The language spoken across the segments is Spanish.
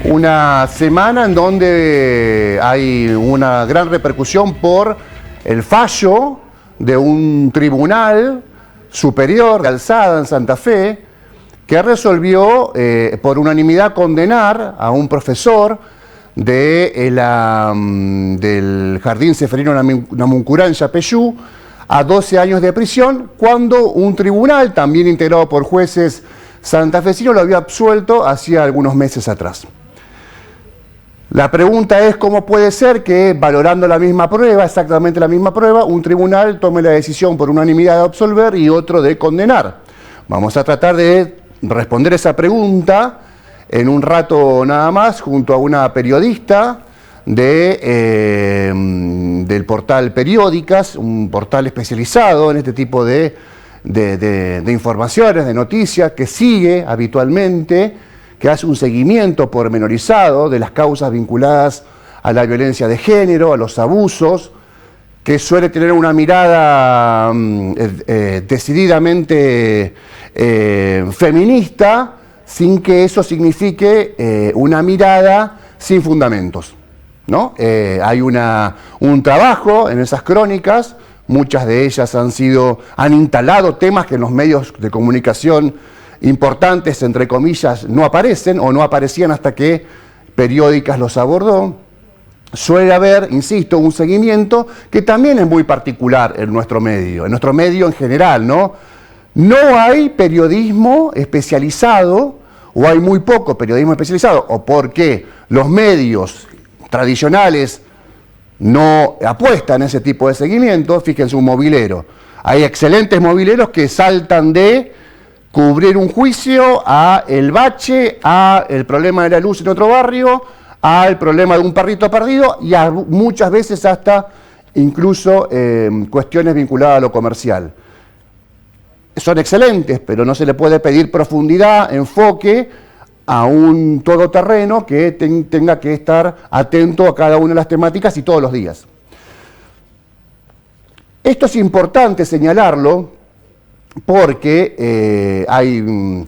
Una semana en donde hay una gran repercusión por el fallo de un tribunal superior de alzada en Santa Fe que resolvió por unanimidad condenar a un profesor del Jardín Ceferino Namuncurá en Yapeyú a 12 años de prisión, cuando un tribunal, también integrado por jueces santafesinos, lo había absuelto hacía algunos meses atrás. La pregunta es cómo puede ser que, valorando la misma prueba, exactamente la misma prueba, un tribunal tome la decisión por unanimidad de absolver y otro de condenar. Vamos a tratar de responder esa pregunta en un rato nada más, junto a una periodista del portal Periódicas, un portal especializado en este tipo de informaciones, de noticias, que sigue habitualmente, que hace un seguimiento pormenorizado de las causas vinculadas a la violencia de género, a los abusos, que suele tener una mirada decididamente feminista, sin que eso signifique una mirada sin fundamentos, ¿no? Hay un trabajo en esas crónicas, muchas de ellas han instalado temas que en los medios de comunicación importantes, entre comillas, no aparecen o no aparecían hasta que Periódicas los abordó. Suele haber, insisto, un seguimiento que también es muy particular en nuestro medio en general, ¿no? No hay periodismo especializado, o hay muy poco periodismo especializado, o porque los medios tradicionales no apuestan a ese tipo de seguimiento. Fíjense, un mobilero. Hay excelentes mobileros que saltan de cubrir un juicio a el bache, a el problema de la luz en otro barrio, al problema de un perrito perdido y a muchas veces hasta incluso cuestiones vinculadas a lo comercial. Son excelentes, pero no se le puede pedir profundidad, enfoque a un todoterreno que tenga que estar atento a cada una de las temáticas y todos los días. Esto es importante señalarlo porque hay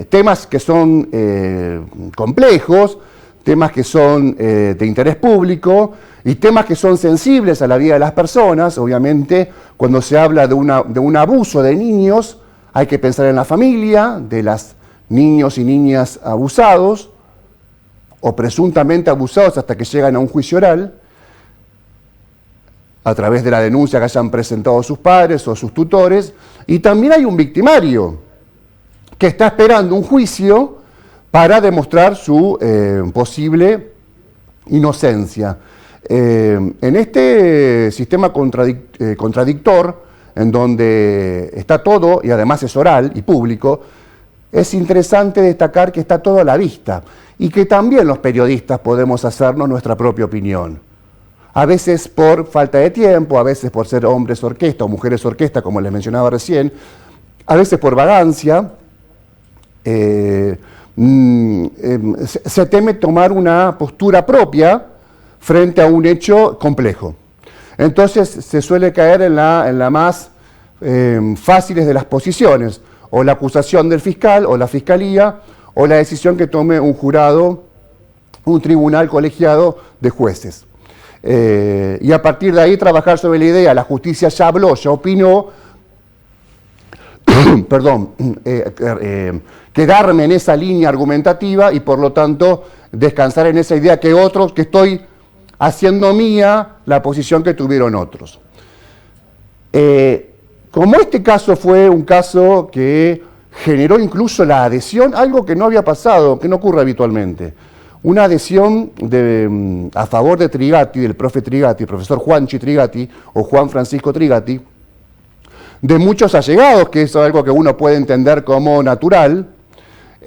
temas que son complejos, temas que son de interés público y temas que son sensibles a la vida de las personas. Obviamente, cuando se habla de un abuso de niños, hay que pensar en la familia, de los niños y niñas abusados o presuntamente abusados hasta que llegan a un juicio oral, a través de la denuncia que hayan presentado sus padres o sus tutores. Y también hay un victimario que está esperando un juicio para demostrar su posible inocencia. En este sistema contradictor, en donde está todo, y además es oral y público, es interesante destacar que está todo a la vista y que también los periodistas podemos hacernos nuestra propia opinión. A veces por falta de tiempo, a veces por ser hombres orquesta o mujeres orquesta, como les mencionaba recién, a veces por vagancia. Se teme tomar una postura propia frente a un hecho complejo. Entonces se suele caer en la más fáciles de las posiciones, o la acusación del fiscal o la fiscalía, o la decisión que tome un jurado, un tribunal colegiado de jueces. Y a partir de ahí trabajar sobre la idea, la justicia ya habló, ya opinó, perdón, quedarme en esa línea argumentativa y por lo tanto descansar en esa idea que estoy haciendo mía la posición que tuvieron otros. Como este caso fue un caso que generó incluso la adhesión, algo que no había pasado, que no ocurre habitualmente, una adhesión a favor de Trigatti, del profe Trigatti, el profesor Juanchi Trigatti o Juan Francisco Trigatti, de muchos allegados, que es algo que uno puede entender como natural.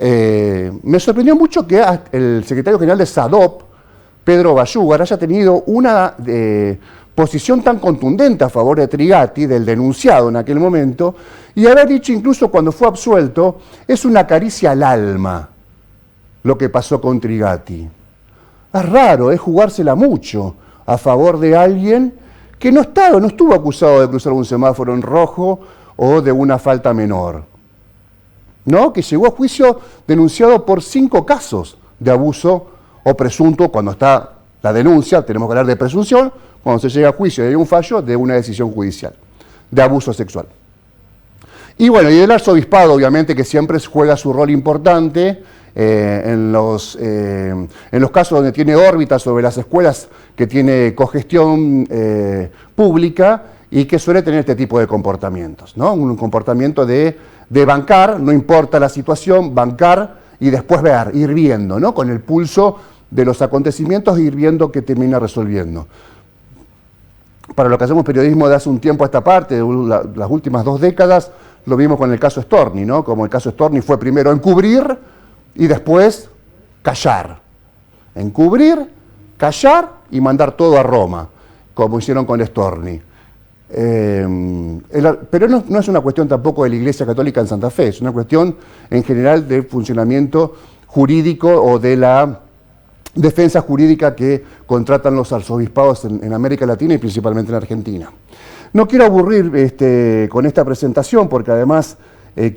Me sorprendió mucho que el secretario general de SADOP, Pedro Bayúgar, haya tenido una posición tan contundente a favor de Trigatti, del denunciado en aquel momento, y haber dicho incluso cuando fue absuelto, es una caricia al alma lo que pasó con Trigatti. Es raro, es jugársela mucho a favor de alguien que no estuvo acusado de cruzar un semáforo en rojo o de una falta menor, ¿no? Que llegó a juicio denunciado por 5 casos de abuso o presunto, cuando está la denuncia, tenemos que hablar de presunción, cuando se llega a juicio y hay un fallo, de una decisión judicial de abuso sexual. Y bueno, y el arzobispado, obviamente, que siempre juega su rol importante en los casos donde tiene órbita sobre las escuelas, que tiene cogestión pública y que suele tener este tipo de comportamientos, ¿no? Un comportamiento de bancar, no importa la situación, bancar y después ver, ir viendo, ¿no? Con el pulso de los acontecimientos, ir viendo qué termina resolviendo. Para lo que hacemos periodismo de hace un tiempo a esta parte, las últimas 2 décadas, lo vimos con el caso Storni, ¿no? Como el caso Storni fue primero encubrir y después callar. Encubrir, callar y mandar todo a Roma, como hicieron con Storni. Pero no es una cuestión tampoco de la Iglesia Católica en Santa Fe, es una cuestión en general del funcionamiento jurídico o de la defensa jurídica que contratan los arzobispados en América Latina y principalmente en Argentina. No quiero aburrir con esta presentación, porque además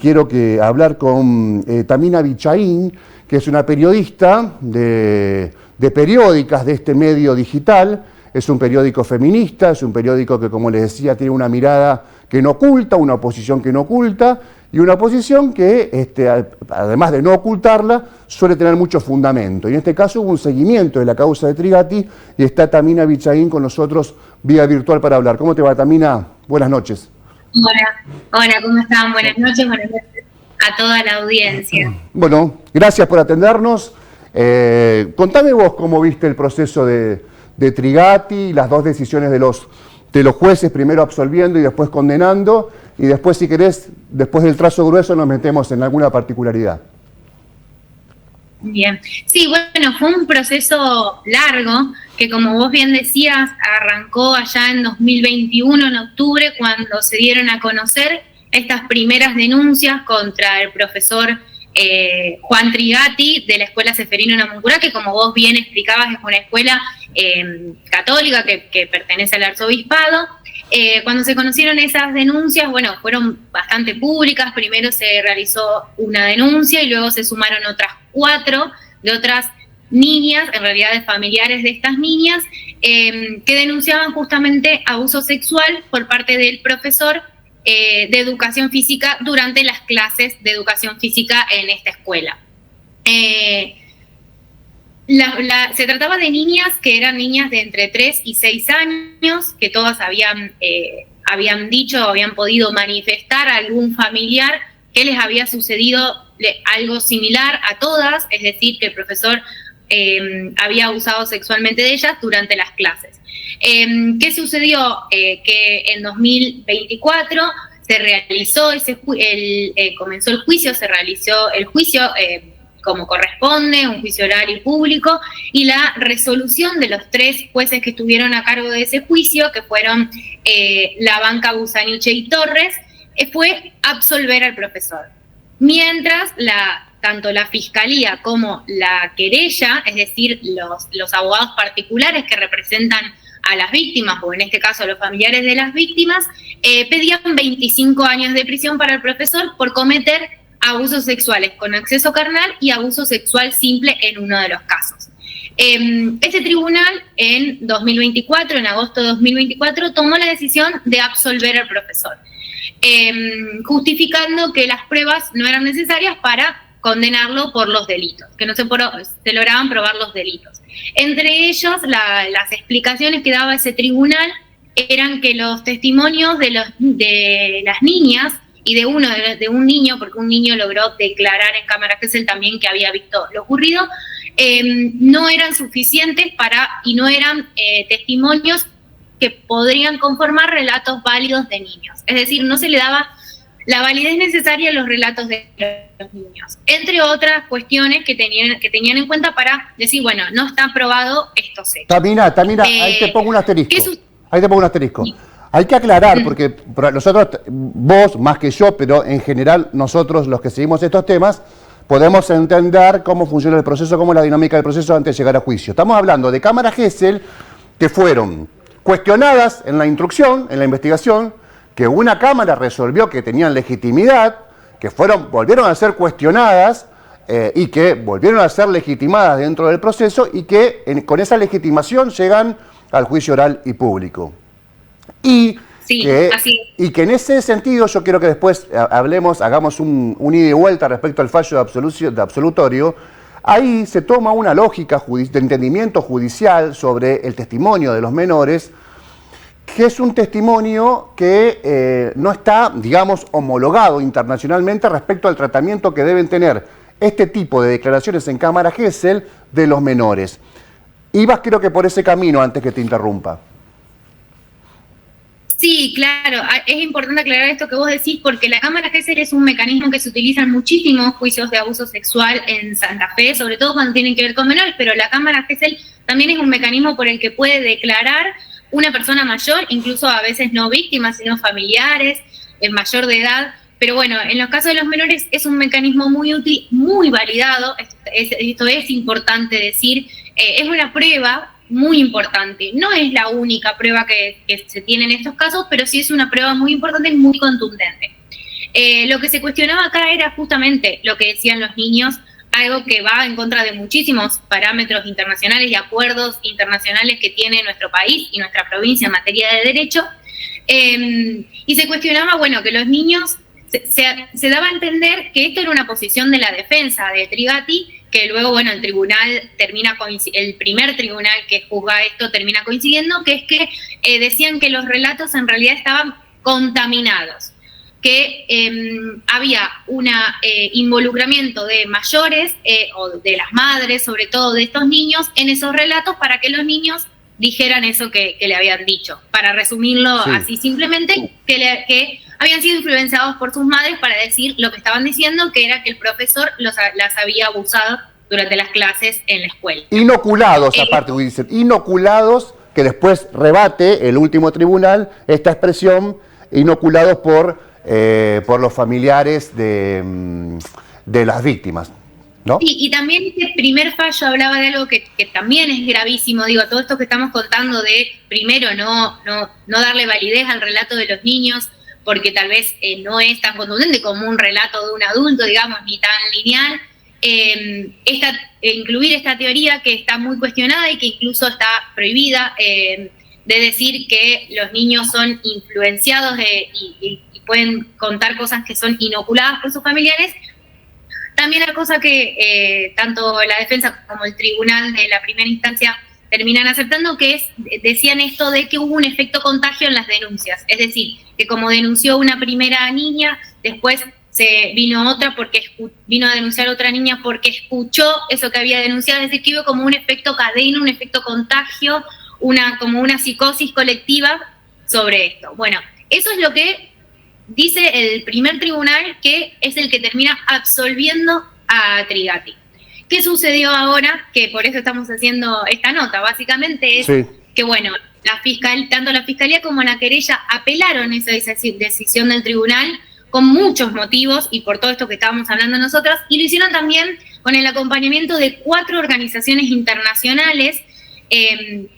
quiero hablar con Tamina Bichaín, que es una periodista de periódicas de este medio digital. Es un periódico feminista, es un periódico que, como les decía, tiene una mirada que no oculta, una oposición que no oculta, y una oposición que, además de no ocultarla, suele tener mucho fundamento. Y en este caso hubo un seguimiento de la causa de Trigatti y está Tamina Bichaín con nosotros vía virtual para hablar. ¿Cómo te va, Tamina? Buenas noches. Hola, ¿cómo están? Buenas noches a toda la audiencia. Bueno, gracias por atendernos. Contame vos cómo viste el proceso de Trigatti, las 2 decisiones de los jueces, primero absolviendo y después condenando, y después, si querés, después del trazo grueso nos metemos en alguna particularidad. Bien, sí, bueno, fue un proceso largo que, como vos bien decías, arrancó allá en 2021, en octubre, cuando se dieron a conocer estas primeras denuncias contra el profesor Juan Trigatti de la Escuela Ceferino Namuncurá, que, como vos bien explicabas, es una escuela católica que pertenece al arzobispado. Cuando se conocieron esas denuncias, bueno, fueron bastante públicas. Primero se realizó una denuncia y luego se sumaron otras 4 de otras niñas, en realidad de familiares de estas niñas, que denunciaban justamente abuso sexual por parte del profesor de educación física durante las clases de educación física en esta escuela. Se trataba de niñas que eran niñas de entre 3 y 6 años, que todas habían dicho, habían podido manifestar a algún familiar que les había sucedido algo similar a todas, es decir, que el profesor había abusado sexualmente de ellas durante las clases. ¿Qué sucedió? Que en 2024 se realizó comenzó el juicio, se realizó el juicio como corresponde, un juicio oral y público, y la resolución de los 3 jueces que estuvieron a cargo de ese juicio, que fueron Labanca, Busaniche y Torres, fue absolver al profesor. Mientras tanto la fiscalía como la querella, es decir, los abogados particulares que representan a las víctimas, o en este caso a los familiares de las víctimas, pedían 25 años de prisión para el profesor por cometer abusos sexuales con acceso carnal y abuso sexual simple en uno de los casos. Este tribunal en 2024, en agosto de 2024, tomó la decisión de absolver al profesor, justificando que las pruebas no eran necesarias para condenarlo por los delitos, que no se lograban probar los delitos. Entre ellos, las explicaciones que daba ese tribunal eran que los testimonios de las niñas y de un niño, porque un niño logró declarar en cámara Gesell también que había visto lo ocurrido, no eran suficientes y no eran testimonios que podrían conformar relatos válidos de niños. Es decir, no se le daba la validez necesaria a los relatos de los niños, entre otras cuestiones que tenían en cuenta para decir, bueno, no está probado estos hechos. Tamina, ahí te pongo un asterisco. Sí. Hay que aclarar, porque nosotros, vos más que yo, pero en general nosotros los que seguimos estos temas, podemos entender cómo funciona el proceso, cómo es la dinámica del proceso antes de llegar a juicio. Estamos hablando de cámaras Gesell que fueron cuestionadas en la instrucción, en la investigación, que una cámara resolvió que tenían legitimidad, que volvieron a ser cuestionadas y que volvieron a ser legitimadas dentro del proceso y que con esa legitimación llegan al juicio oral y público. Y que en ese sentido yo quiero que después hagamos un ida y vuelta respecto al fallo de absolutorio. Ahí se toma una lógica de entendimiento judicial sobre el testimonio de los menores, que es un testimonio que no está, digamos, homologado internacionalmente respecto al tratamiento que deben tener este tipo de declaraciones en cámara Gesell de los menores. Ibas creo que por ese camino antes que te interrumpa. Sí, claro, es importante aclarar esto que vos decís porque la cámara Gesell es un mecanismo que se utiliza en muchísimos juicios de abuso sexual en Santa Fe, sobre todo cuando tienen que ver con menores, pero la cámara Gesell también es un mecanismo por el que puede declarar una persona mayor, incluso a veces no víctimas, sino familiares, mayor de edad. Pero bueno, en los casos de los menores es un mecanismo muy útil, muy validado, esto es importante decir, es una prueba muy importante. No es la única prueba que se tiene en estos casos, pero sí es una prueba muy importante y muy contundente. Lo que se cuestionaba acá era justamente lo que decían los niños, algo que va en contra de muchísimos parámetros internacionales y acuerdos internacionales que tiene nuestro país y nuestra provincia en materia de derecho. Y se cuestionaba, bueno, que los niños se daba a entender que esto era una posición de la defensa de Trigatti, que luego, bueno, el tribunal el primer tribunal que juzga esto termina coincidiendo, que es que decían que los relatos en realidad estaban contaminados, que había un involucramiento de mayores o de las madres, sobre todo de estos niños, en esos relatos para que los niños dijeran eso que le habían dicho. Para resumirlo así simplemente, que habían sido influenciados por sus madres para decir lo que estaban diciendo, que era que el profesor las había abusado durante las clases en la escuela. Inoculados, aparte, dicen, inoculados, que después rebate el último tribunal esta expresión, inoculados por los familiares de las víctimas, ¿no? Y también este primer fallo hablaba de algo que también es gravísimo, digo, todo esto que estamos contando de, primero, no darle validez al relato de los niños, porque tal vez no es tan contundente como un relato de un adulto, digamos, ni tan lineal. Incluir esta teoría que está muy cuestionada y que incluso está prohibida, de decir que los niños son influenciados y pueden contar cosas que son inoculadas por sus familiares. También la cosa que tanto la defensa como el tribunal de la primera instancia terminan aceptando, que decían esto de que hubo un efecto contagio en las denuncias. Es decir, que como denunció una primera niña, después vino otra porque vino a denunciar otra niña porque escuchó eso que había denunciado. Es decir, que hubo como un efecto cadena, un efecto contagio, como una psicosis colectiva sobre esto. Bueno, eso es lo que dice el primer tribunal, que es el que termina absolviendo a Trigatti. ¿Qué sucedió ahora? Que por eso estamos haciendo esta nota. Básicamente es que, bueno, tanto la Fiscalía como la querella apelaron esa decisión del tribunal con muchos motivos y por todo esto que estábamos hablando nosotras, y lo hicieron también con el acompañamiento de 4 organizaciones internacionales,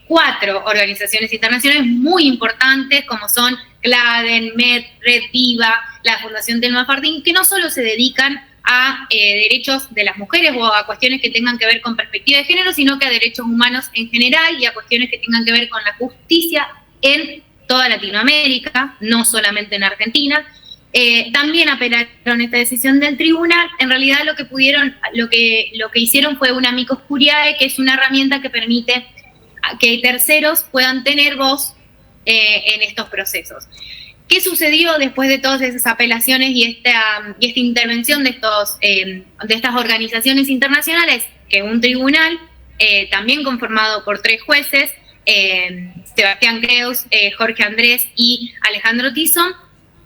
4 organizaciones internacionales muy importantes como son CLADEN, MED, Red Viva, la Fundación Telma Fardín, que no solo se dedican a derechos de las mujeres o a cuestiones que tengan que ver con perspectiva de género, sino que a derechos humanos en general y a cuestiones que tengan que ver con la justicia en toda Latinoamérica, no solamente en Argentina. También apelaron esta decisión del tribunal. En realidad lo que hicieron fue una amicus curiae, que es una herramienta que permite que terceros puedan tener voz en estos procesos. ¿Qué sucedió después de todas esas apelaciones y esta intervención de estas organizaciones internacionales? Que un tribunal, también conformado por 3 jueces, Sebastián Creus, Jorge Andrés y Alejandro Tizón,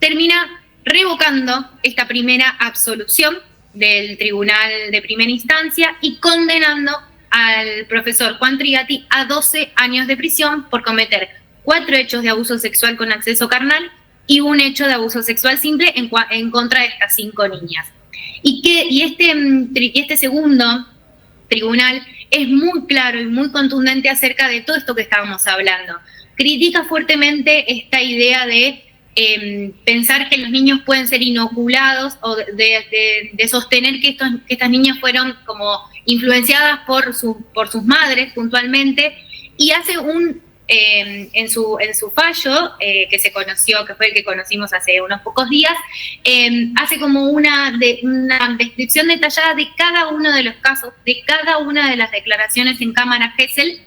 termina revocando esta primera absolución del tribunal de primera instancia y condenando al profesor Juan Trigatti a 12 años de prisión por cometer 4 hechos de abuso sexual con acceso carnal y un hecho de abuso sexual simple en contra de estas 5 niñas. Y este segundo tribunal es muy claro y muy contundente acerca de todo esto que estábamos hablando. Critica fuertemente esta idea de pensar que los niños pueden ser inoculados o de sostener que estas niñas fueron como influenciadas por sus madres puntualmente, y hace en su fallo, que se conoció, que fue el que conocimos hace unos pocos días, hace como una descripción detallada de cada uno de los casos, de cada una de las declaraciones en cámara Gesell,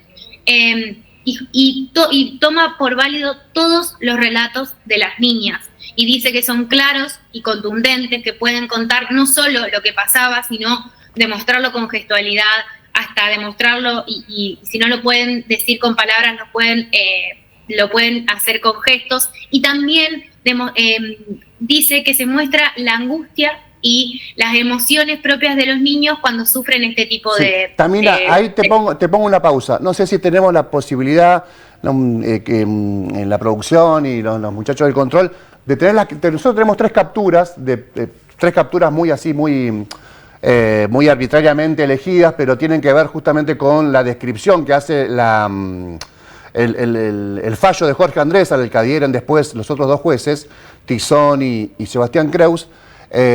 y toma por válido todos los relatos de las niñas, y dice que son claros y contundentes, que pueden contar no solo lo que pasaba, sino demostrarlo con gestualidad, hasta demostrarlo, y si no lo pueden decir con palabras, lo pueden hacer con gestos, y también dice que se muestra la angustia y las emociones propias de los niños cuando sufren este tipo de... Tamina, ahí te pongo una pausa. No sé si tenemos la posibilidad en la producción y los muchachos del control de tener nosotros tenemos tres capturas muy arbitrariamente elegidas, pero tienen que ver justamente con la descripción que hace el fallo de Jorge Andrés, al que adhieren después los otros dos jueces, Tizón y Sebastián Creus.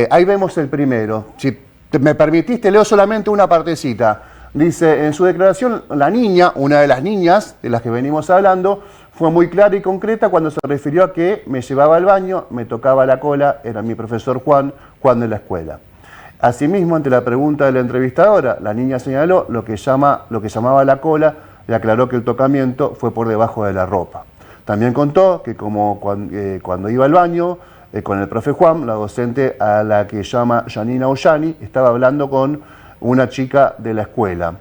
Ahí vemos el primero. Si me permitiste, leo solamente una partecita. Dice, en su declaración, la niña, una de las niñas de las que venimos hablando, fue muy clara y concreta cuando se refirió a que me llevaba al baño, me tocaba la cola, era mi profesor Juan, cuando en la escuela. Asimismo, ante la pregunta de la entrevistadora, la niña señaló lo que llamaba la cola y aclaró que el tocamiento fue por debajo de la ropa. También contó que cuando iba al baño, con el profe Juan, la docente a la que llama Janina Ollani, estaba hablando con una chica de la escuela,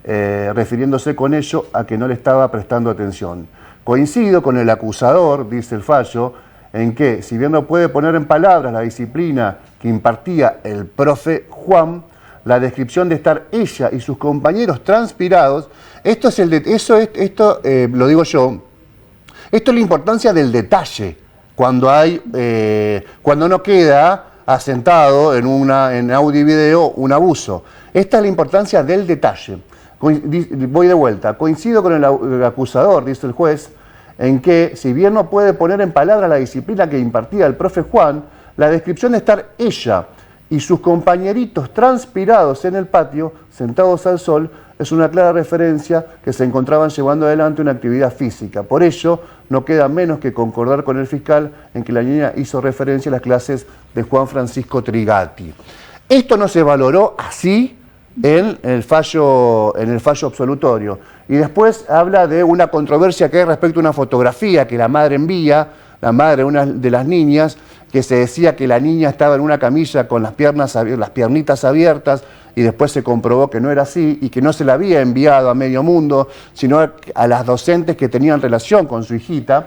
refiriéndose con ello a que no le estaba prestando atención. Coincido con el acusador, dice el fallo, en que, si bien no puede poner en palabras la disciplina que impartía el profe Juan, la descripción de estar ella y sus compañeros transpirados, lo digo yo, esto es la importancia del detalle, cuando no queda asentado en audio y video un abuso. Esta es la importancia del detalle. Voy de vuelta. Coincido con el acusador, dice el juez, en que, si bien no puede poner en palabras la disciplina que impartía el profe Juan, la descripción de estar ella y sus compañeritos transpirados en el patio, sentados al sol, es una clara referencia que se encontraban llevando adelante una actividad física. Por ello, no queda menos que concordar con el fiscal en que la niña hizo referencia a las clases de Juan Francisco Trigatti. Esto no se valoró así en el fallo absolutorio. Y después habla de una controversia que hay respecto a una fotografía que la madre envía, la madre de una de las niñas, que se decía que la niña estaba en una camilla con las piernitas abiertas, y después se comprobó que no era así y que no se la había enviado a medio mundo, sino a las docentes que tenían relación con su hijita.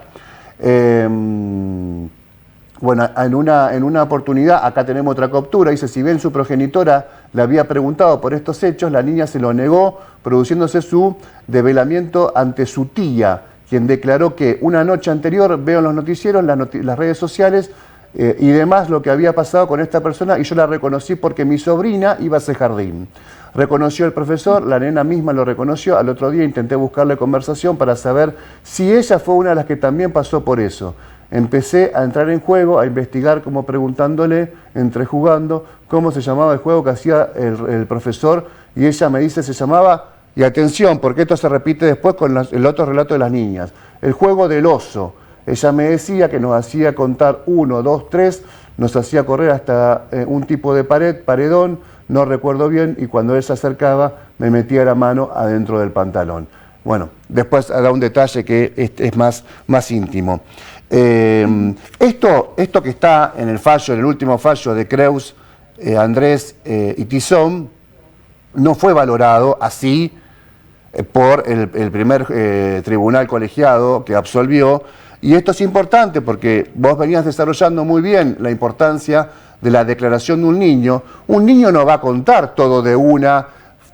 Bueno, en una oportunidad, acá tenemos otra captura, dice, si bien su progenitora le había preguntado por estos hechos, la niña se lo negó, produciéndose su develamiento ante su tía, quien declaró que una noche anterior veo en los noticieros, las redes sociales y demás lo que había pasado con esta persona, y yo la reconocí porque mi sobrina iba a ese jardín. Reconoció el profesor, la nena misma lo reconoció. Al otro día intenté buscarle conversación para saber si ella fue una de las que también pasó por eso. Empecé a entrar en juego, a investigar, como preguntándole, entrejugando, cómo se llamaba el juego que hacía el profesor, y ella me dice, se llamaba, y atención, porque esto se repite después con el otro relato de las niñas, el juego del oso. Ella me decía que nos hacía contar 1, 2, 3, nos hacía correr hasta un tipo de paredón, no recuerdo bien, y cuando él se acercaba me metía la mano adentro del pantalón. Bueno, después da un detalle que es más íntimo. Esto que está en el fallo, en el último fallo de Creus, Andrés y Tizón, no fue valorado así por el primer tribunal colegiado que absolvió. Y esto es importante porque vos venías desarrollando muy bien la importancia de la declaración de un niño. Un niño no va a contar todo de una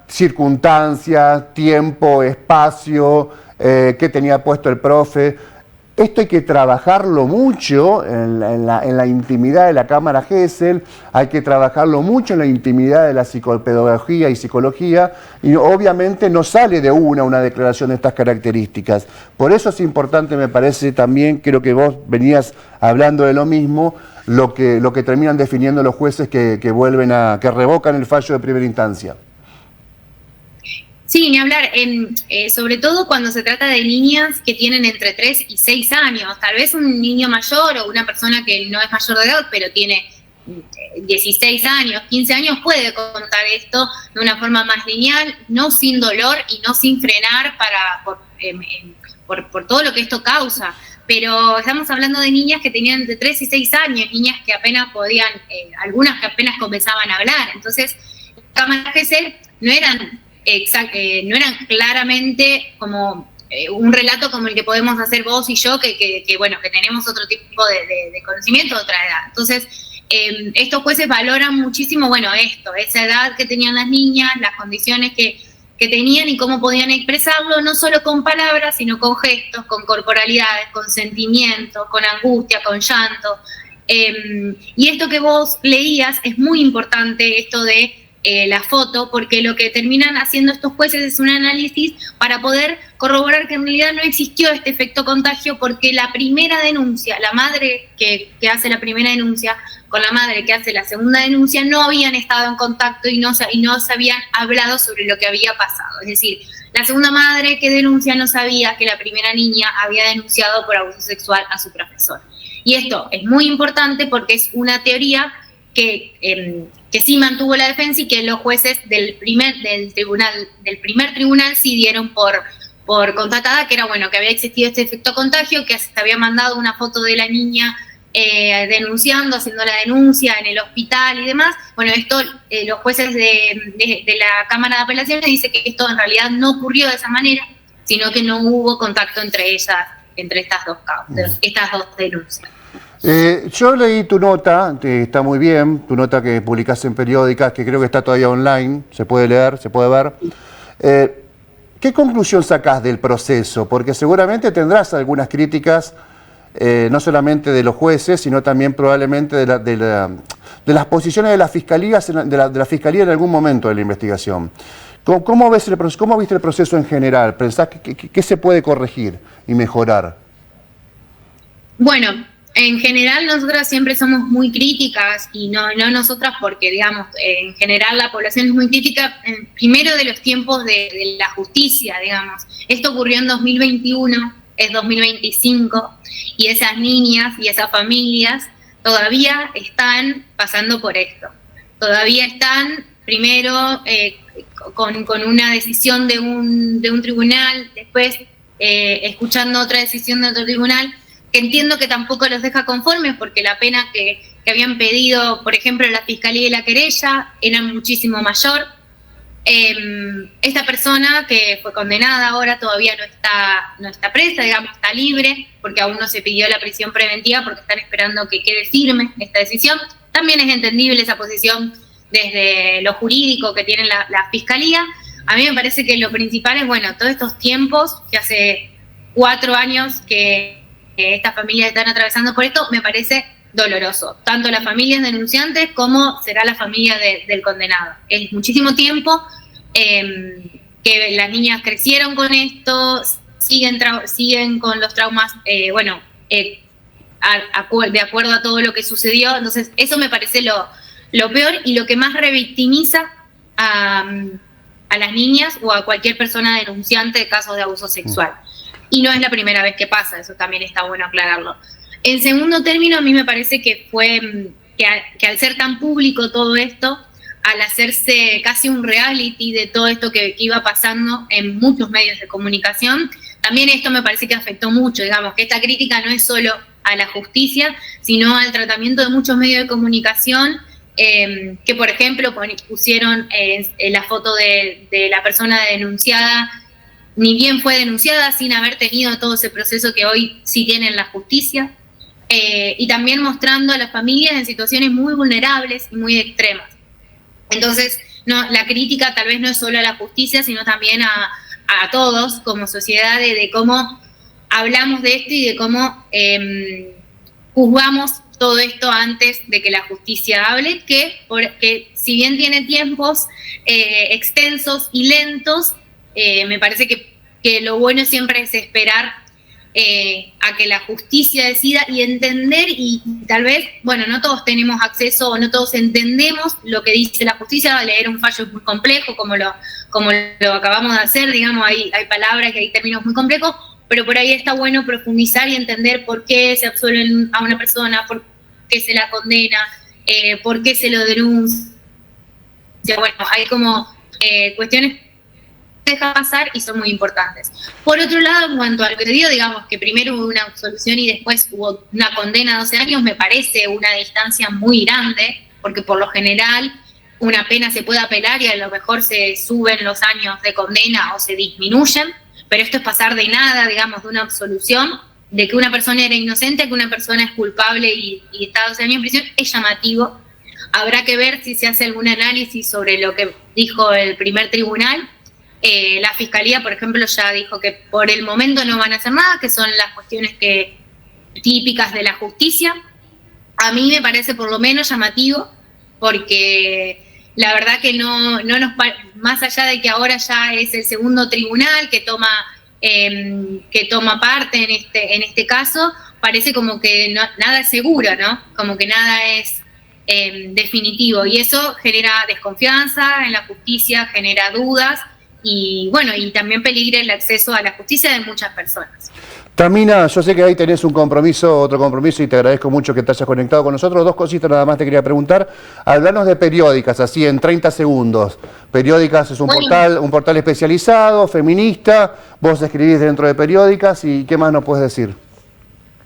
circunstancia, tiempo, espacio, qué tenía puesto el profe. Esto hay que trabajarlo mucho en la intimidad de la cámara Gesell, hay que trabajarlo mucho en la intimidad de la psicopedagogía y psicología, y obviamente no sale de una declaración de estas características. Por eso es importante, me parece también, creo que vos venías hablando de lo mismo, lo que terminan definiendo los jueces que revocan el fallo de primera instancia. Sí, ni hablar, sobre todo cuando se trata de niñas que tienen entre 3 y 6 años. Tal vez un niño mayor o una persona que no es mayor de edad, pero tiene 16 años, 15 años, puede contar esto de una forma más lineal, no sin dolor y no sin frenar por todo lo que esto causa. Pero estamos hablando de niñas que tenían entre 3 y 6 años, niñas que apenas podían, algunas que apenas comenzaban a hablar. Entonces, cámaras Gesell no eran claramente como un relato como el que podemos hacer vos y yo, que tenemos otro tipo de conocimiento, otra edad. Entonces, estos jueces valoran muchísimo, esa edad que tenían las niñas, las condiciones que tenían y cómo podían expresarlo, no solo con palabras, sino con gestos, con corporalidades, con sentimientos, con angustia, con llanto. Y esto que vos leías es muy importante, esto de la foto, porque lo que terminan haciendo estos jueces es un análisis para poder corroborar que en realidad no existió este efecto contagio, porque la primera denuncia, la madre que hace la primera denuncia con la madre que hace la segunda denuncia, no habían estado en contacto y no se habían hablado sobre lo que había pasado. Es decir, la segunda madre que denuncia no sabía que la primera niña había denunciado por abuso sexual a su profesor. Y esto es muy importante porque es una teoría que sí mantuvo la defensa y que los jueces del primer tribunal sí dieron por constatada, que era que había existido este efecto contagio, que se había mandado una foto de la niña denunciando, haciendo la denuncia en el hospital y demás. Esto los jueces de la Cámara de Apelaciones dicen que esto en realidad no ocurrió de esa manera, sino que no hubo contacto entre estas dos denuncias. Yo leí tu nota, está muy bien, tu nota que publicaste en Periódicas, que creo que está todavía online, se puede leer, se puede ver. ¿Qué conclusión sacás del proceso? Porque seguramente tendrás algunas críticas, no solamente de los jueces, sino también probablemente de las posiciones de la Fiscalía, de la Fiscalía en algún momento de la investigación. ¿Cómo viste el proceso en general? ¿Pensás qué se puede corregir y mejorar? Bueno, en general nosotras siempre somos muy críticas, y no nosotras porque, digamos, en general la población es muy crítica, primero de los tiempos de la justicia, digamos. Esto ocurrió en 2021, es 2025, y esas niñas y esas familias todavía están pasando por esto. Todavía están, primero, con una decisión de un tribunal, después escuchando otra decisión de otro tribunal, que entiendo que tampoco los deja conformes, porque la pena que habían pedido, por ejemplo, la Fiscalía y la querella, era muchísimo mayor. Esta persona que fue condenada ahora todavía no está presa, digamos, está libre, porque aún no se pidió la prisión preventiva, porque están esperando que quede firme esta decisión. También es entendible esa posición desde lo jurídico que tiene la Fiscalía. A mí me parece que lo principal es, todos estos tiempos, que hace 4 años que estas familias están atravesando por esto, me parece doloroso. Tanto las familias denunciantes como será la familia del condenado. Es muchísimo tiempo que las niñas crecieron con esto, siguen con los traumas, de acuerdo a todo lo que sucedió. Entonces, eso me parece lo peor y lo que más revictimiza a las niñas o a cualquier persona denunciante de casos de abuso sexual. Y no es la primera vez que pasa, eso también está bueno aclararlo. En segundo término, a mí me parece que fue que al ser tan público todo esto, al hacerse casi un reality de todo esto que iba pasando en muchos medios de comunicación, también esto me parece que afectó mucho. Digamos que esta crítica no es solo a la justicia, sino al tratamiento de muchos medios de comunicación, que por ejemplo pusieron la foto de la persona denunciada, ni bien fue denunciada, sin haber tenido todo ese proceso que hoy sí tiene en la justicia, y también mostrando a las familias en situaciones muy vulnerables y muy extremas. Entonces, la crítica tal vez no es solo a la justicia, sino también a todos como sociedad, de cómo hablamos de esto y de cómo juzgamos todo esto antes de que la justicia hable, que si bien tiene tiempos extensos y lentos, me parece que lo bueno siempre es esperar a que la justicia decida y entender, y tal vez, bueno, no todos tenemos acceso o no todos entendemos lo que dice la justicia. Leer un fallo es muy complejo, como lo acabamos de hacer, digamos, hay palabras y hay términos muy complejos, pero por ahí está bueno profundizar y entender por qué se absuelve a una persona, por qué se la condena, por qué se lo denuncia. Bueno, hay como cuestiones que dejan pasar y son muy importantes. Por otro lado, en cuanto al pedido, digamos que primero hubo una absolución y después hubo una condena a 12 años, me parece una distancia muy grande, porque por lo general una pena se puede apelar y a lo mejor se suben los años de condena o se disminuyen, pero esto es pasar de nada, digamos, de una absolución, de que una persona era inocente a que una persona es culpable y está 12 años en prisión, es llamativo. Habrá que ver si se hace algún análisis sobre lo que dijo el primer tribunal. La Fiscalía, por ejemplo, ya dijo que por el momento no van a hacer nada, que son las cuestiones típicas de la justicia. A mí me parece por lo menos llamativo, porque la verdad que no nos, más allá de que ahora ya es el segundo tribunal que toma parte en este caso, parece como que nada es seguro, ¿no? Como que nada es definitivo, y eso genera desconfianza en la justicia, genera dudas y bueno, y también peligra el acceso a la justicia de muchas personas. Tamina, yo sé que ahí tenés otro compromiso, y te agradezco mucho que te hayas conectado con nosotros. Dos cositas nada más te quería preguntar. Hablanos de Periódicas, así en 30 segundos. Periódicas es un portal especializado, feminista. Vos escribís dentro de Periódicas, y ¿qué más nos puedes decir?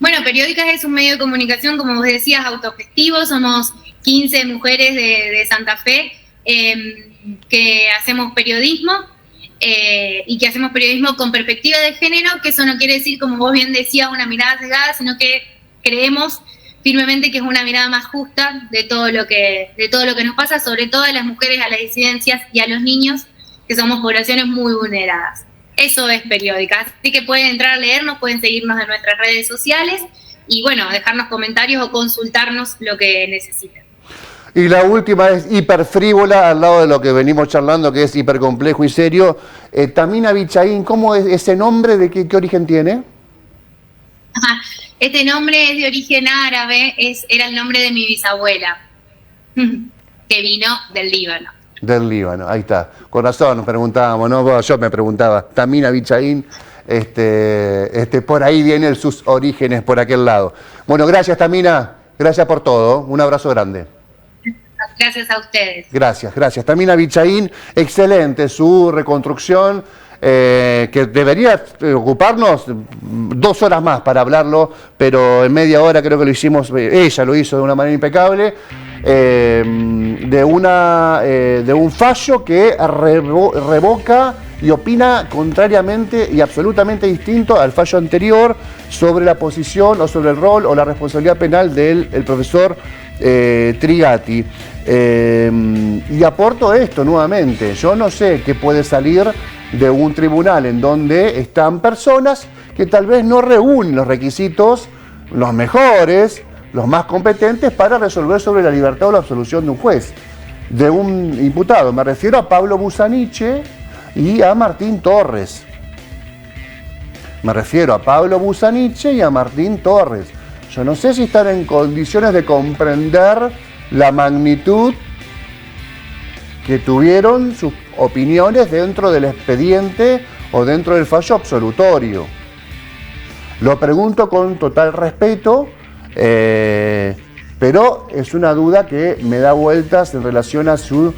Bueno, Periódicas es un medio de comunicación, como vos decías, autogestivo. Somos 15 mujeres de Santa Fe que hacemos periodismo. Y que hacemos periodismo con perspectiva de género, que eso no quiere decir, como vos bien decías, una mirada sesgada, sino que creemos firmemente que es una mirada más justa de todo lo que nos pasa, sobre todo a las mujeres, a las disidencias y a los niños, que somos poblaciones muy vulneradas. Eso es Periódicas, así que pueden entrar a leernos, pueden seguirnos en nuestras redes sociales y bueno, dejarnos comentarios o consultarnos lo que necesiten. Y la última es hiperfrívola, al lado de lo que venimos charlando, que es hipercomplejo y serio. Tamina Bichaín, ¿cómo es ese nombre? ¿De qué origen tiene? Este nombre es de origen árabe, era el nombre de mi bisabuela, que vino del Líbano. Del Líbano, ahí está. Con razón nos preguntábamos, ¿no? Yo me preguntaba, Tamina Bichaín, por ahí vienen sus orígenes, por aquel lado. Bueno, gracias Tamina, gracias por todo, un abrazo grande. Gracias a ustedes. Gracias. Tamina Bichaín, excelente su reconstrucción, que debería ocuparnos 2 horas más para hablarlo, pero en media hora creo que lo hicimos, ella lo hizo de una manera impecable, de un fallo que revoca y opina contrariamente y absolutamente distinto al fallo anterior sobre la posición o sobre el rol o la responsabilidad penal del profesor Trigatti. Y aporto esto nuevamente, yo no sé qué puede salir de un tribunal en donde están personas que tal vez no reúnen los requisitos, los mejores, los más competentes para resolver sobre la libertad o la absolución de un juez, de un imputado. Me refiero a Pablo Busaniche y a Martín Torres. Yo no sé si están en condiciones de comprender la magnitud que tuvieron sus opiniones dentro del expediente o dentro del fallo absolutorio. Lo pregunto con total respeto, pero es una duda que me da vueltas en relación a su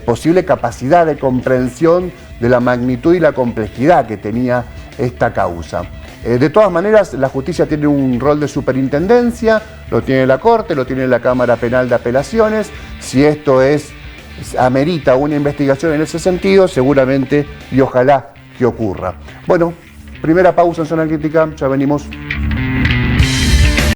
posible capacidad de comprensión de la magnitud y la complejidad que tenía esta causa. De todas maneras, la justicia tiene un rol de superintendencia, lo tiene la Corte, lo tiene la Cámara Penal de Apelaciones. Si esto amerita una investigación en ese sentido, seguramente y ojalá que ocurra. Bueno, primera pausa en Zona Crítica, ya venimos.